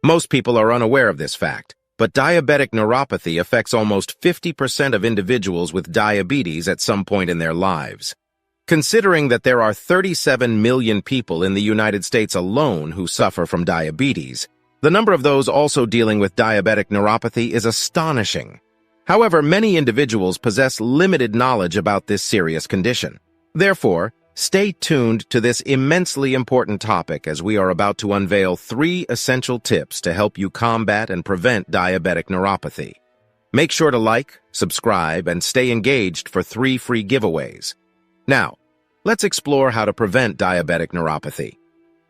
Most people are unaware of this fact, but diabetic neuropathy affects almost 50% of individuals with diabetes at some point in their lives. Considering that there are 37 million people in the United States alone who suffer from diabetes, the number of those also dealing with diabetic neuropathy is astonishing. However, many individuals possess limited knowledge about this serious condition. Therefore, stay tuned to this immensely important topic as we are about to unveil 3 essential tips to help you combat and prevent diabetic neuropathy. Make sure to like, subscribe, and stay engaged for 3 free giveaways. Now, let's explore how to prevent diabetic neuropathy.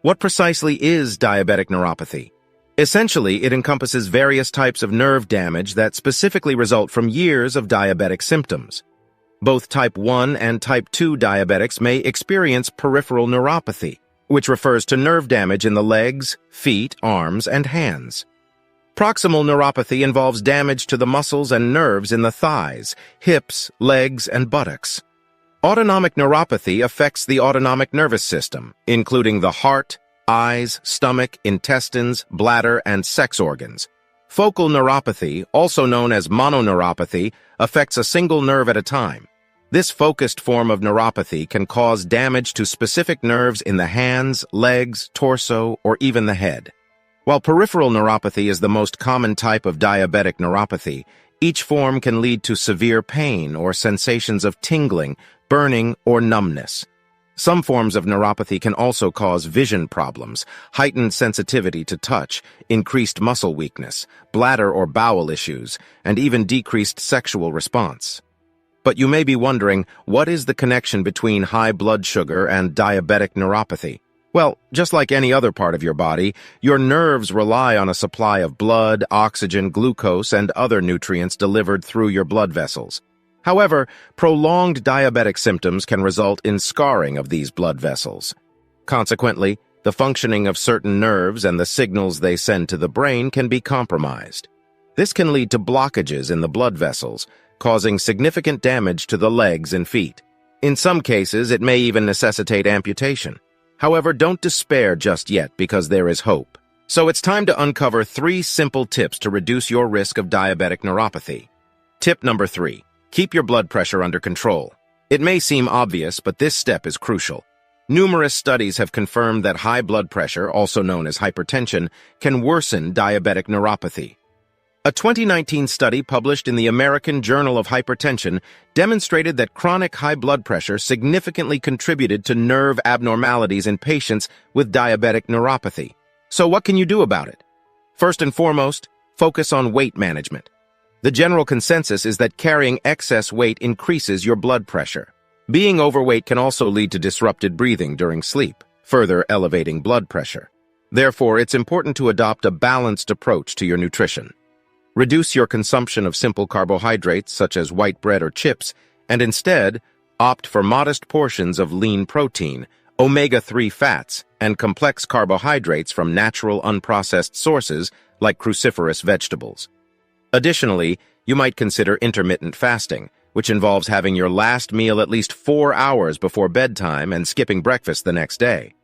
What precisely is diabetic neuropathy? Essentially, it encompasses various types of nerve damage that specifically result from years of diabetic symptoms. Both type 1 and type 2 diabetics may experience peripheral neuropathy, which refers to nerve damage in the legs, feet, arms, and hands. Proximal neuropathy involves damage to the muscles and nerves in the thighs, hips, legs, and buttocks. Autonomic neuropathy affects the autonomic nervous system, including the heart, eyes, stomach, intestines, bladder, and sex organs. Focal neuropathy, also known as mononeuropathy, affects a single nerve at a time. This focused form of neuropathy can cause damage to specific nerves in the hands, legs, torso, or even the head. While peripheral neuropathy is the most common type of diabetic neuropathy, each form can lead to severe pain or sensations of tingling, burning, or numbness. Some forms of neuropathy can also cause vision problems, heightened sensitivity to touch, increased muscle weakness, bladder or bowel issues, and even decreased sexual response. But you may be wondering, what is the connection between high blood sugar and diabetic neuropathy? Well, just like any other part of your body, your nerves rely on a supply of blood, oxygen, glucose, and other nutrients delivered through your blood vessels. However, prolonged diabetic symptoms can result in scarring of these blood vessels. Consequently, the functioning of certain nerves and the signals they send to the brain can be compromised. This can lead to blockages in the blood vessels, causing significant damage to the legs and feet. In some cases, it may even necessitate amputation. However, don't despair just yet because there is hope. So it's time to uncover 3 simple tips to reduce your risk of diabetic neuropathy. Tip number 3. Keep your blood pressure under control. It may seem obvious, but this step is crucial. Numerous studies have confirmed that high blood pressure, also known as hypertension, can worsen diabetic neuropathy. A 2019 study published in the American Journal of Hypertension demonstrated that chronic high blood pressure significantly contributed to nerve abnormalities in patients with diabetic neuropathy. So what can you do about it? First and foremost, focus on weight management. The general consensus is that carrying excess weight increases your blood pressure. Being overweight can also lead to disrupted breathing during sleep, further elevating blood pressure. Therefore, it's important to adopt a balanced approach to your nutrition. Reduce your consumption of simple carbohydrates such as white bread or chips, and instead, opt for modest portions of lean protein, omega-3 fats, and complex carbohydrates from natural unprocessed sources like cruciferous vegetables. Additionally, you might consider intermittent fasting, which involves having your last meal at least 4 hours before bedtime and skipping breakfast the next day.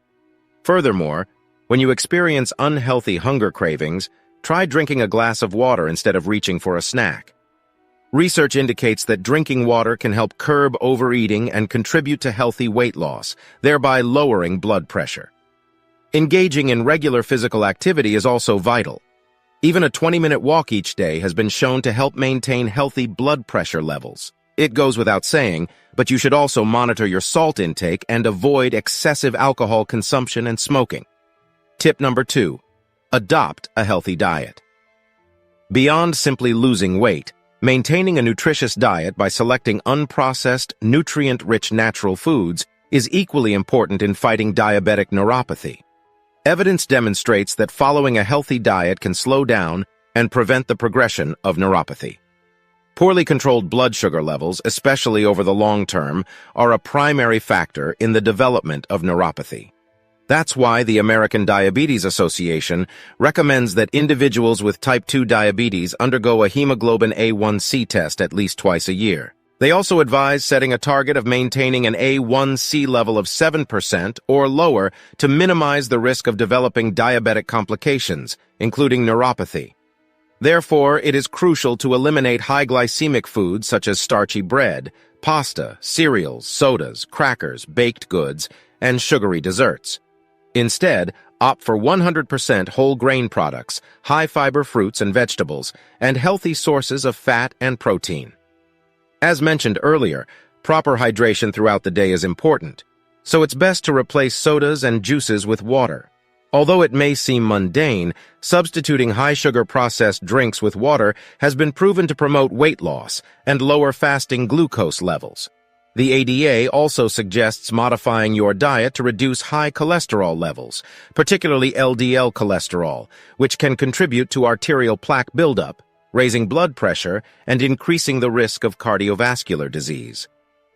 Furthermore, when you experience unhealthy hunger cravings, try drinking a glass of water instead of reaching for a snack. Research indicates that drinking water can help curb overeating and contribute to healthy weight loss, thereby lowering blood pressure. Engaging in regular physical activity is also vital. Even a 20-minute walk each day has been shown to help maintain healthy blood pressure levels. It goes without saying, but you should also monitor your salt intake and avoid excessive alcohol consumption and smoking. Tip number 2. Adopt a healthy diet. Beyond simply losing weight, maintaining a nutritious diet by selecting unprocessed, nutrient-rich natural foods is equally important in fighting diabetic neuropathy. Evidence demonstrates that following a healthy diet can slow down and prevent the progression of neuropathy. Poorly controlled blood sugar levels, especially over the long term, are a primary factor in the development of neuropathy. That's why the American Diabetes Association recommends that individuals with type 2 diabetes undergo a hemoglobin A1C test at least twice a year. They also advise setting a target of maintaining an A1C level of 7% or lower to minimize the risk of developing diabetic complications, including neuropathy. Therefore, it is crucial to eliminate high glycemic foods such as starchy bread, pasta, cereals, sodas, crackers, baked goods, and sugary desserts. Instead, opt for 100% whole grain products, high-fiber fruits and vegetables, and healthy sources of fat and protein. As mentioned earlier, proper hydration throughout the day is important, so it's best to replace sodas and juices with water. Although it may seem mundane, substituting high-sugar processed drinks with water has been proven to promote weight loss and lower fasting glucose levels. The ADA also suggests modifying your diet to reduce high cholesterol levels, particularly LDL cholesterol, which can contribute to arterial plaque buildup, raising blood pressure, and increasing the risk of cardiovascular disease.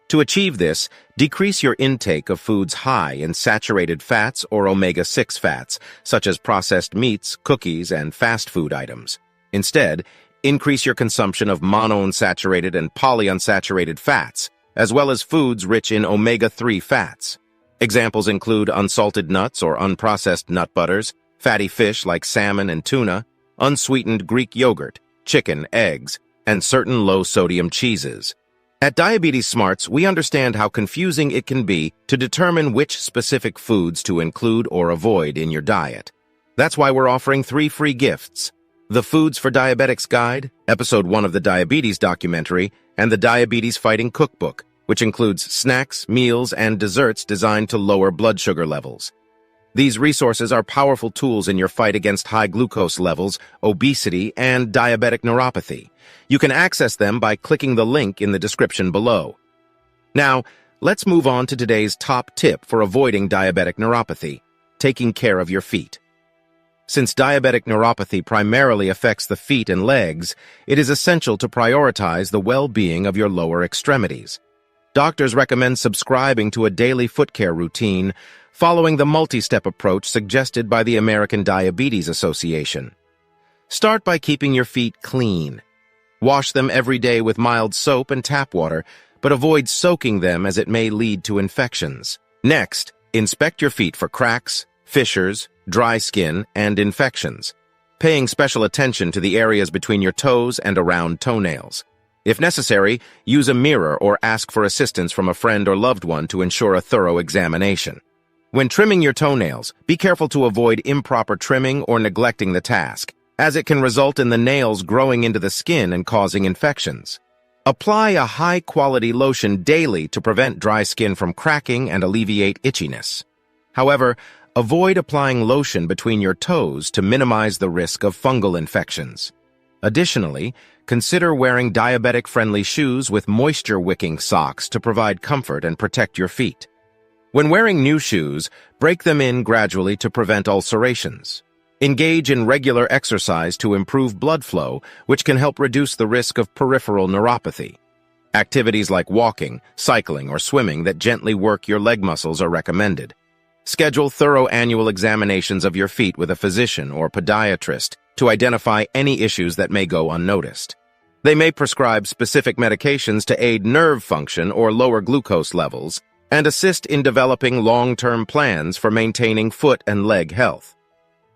To achieve this, decrease your intake of foods high in saturated fats or omega-6 fats, such as processed meats, cookies, and fast food items. Instead, increase your consumption of monounsaturated and polyunsaturated fats, as well as foods rich in omega-3 fats. Examples include unsalted nuts or unprocessed nut butters, fatty fish like salmon and tuna, unsweetened Greek yogurt, chicken, eggs, and certain low-sodium cheeses. At Diabetes Smarts, we understand how confusing it can be to determine which specific foods to include or avoid in your diet. That's why we're offering 3 free gifts: the Foods for Diabetics Guide, Episode 1 of the Diabetes documentary, and the Diabetes Fighting Cookbook, which includes snacks, meals, and desserts designed to lower blood sugar levels. These resources are powerful tools in your fight against high glucose levels, obesity, and diabetic neuropathy. You can access them by clicking the link in the description below. Now, let's move on to today's top tip for avoiding diabetic neuropathy: taking care of your feet. Since diabetic neuropathy primarily affects the feet and legs, it is essential to prioritize the well-being of your lower extremities. Doctors recommend subscribing to a daily foot care routine, following the multi-step approach suggested by the American Diabetes Association. Start by keeping your feet clean. Wash them every day with mild soap and tap water, but avoid soaking them as it may lead to infections. Next, inspect your feet for cracks, fissures, dry skin, and infections, paying special attention to the areas between your toes and around toenails. If necessary, use a mirror or ask for assistance from a friend or loved one to ensure a thorough examination. When trimming your toenails, be careful to avoid improper trimming or neglecting the task, as it can result in the nails growing into the skin and causing infections. Apply a high-quality lotion daily to prevent dry skin from cracking and alleviate itchiness. However, avoid applying lotion between your toes to minimize the risk of fungal infections. Additionally, consider wearing diabetic-friendly shoes with moisture-wicking socks to provide comfort and protect your feet. When wearing new shoes, break them in gradually to prevent ulcerations. Engage in regular exercise to improve blood flow, which can help reduce the risk of peripheral neuropathy. Activities like walking, cycling, or swimming that gently work your leg muscles are recommended. Schedule thorough annual examinations of your feet with a physician or podiatrist to identify any issues that may go unnoticed. They may prescribe specific medications to aid nerve function or lower glucose levels, and assist in developing long-term plans for maintaining foot and leg health.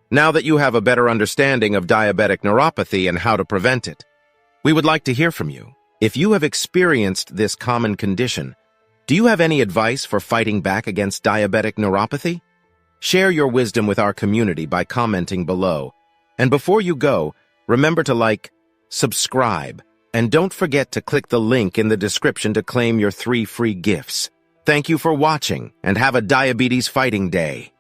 Now that you have a better understanding of diabetic neuropathy and how to prevent it, we would like to hear from you. If you have experienced this common condition, do you have any advice for fighting back against diabetic neuropathy? Share your wisdom with our community by commenting below. And before you go, remember to like, subscribe, and don't forget to click the link in the description to claim your 3 free gifts. Thank you for watching, and have a diabetes fighting day.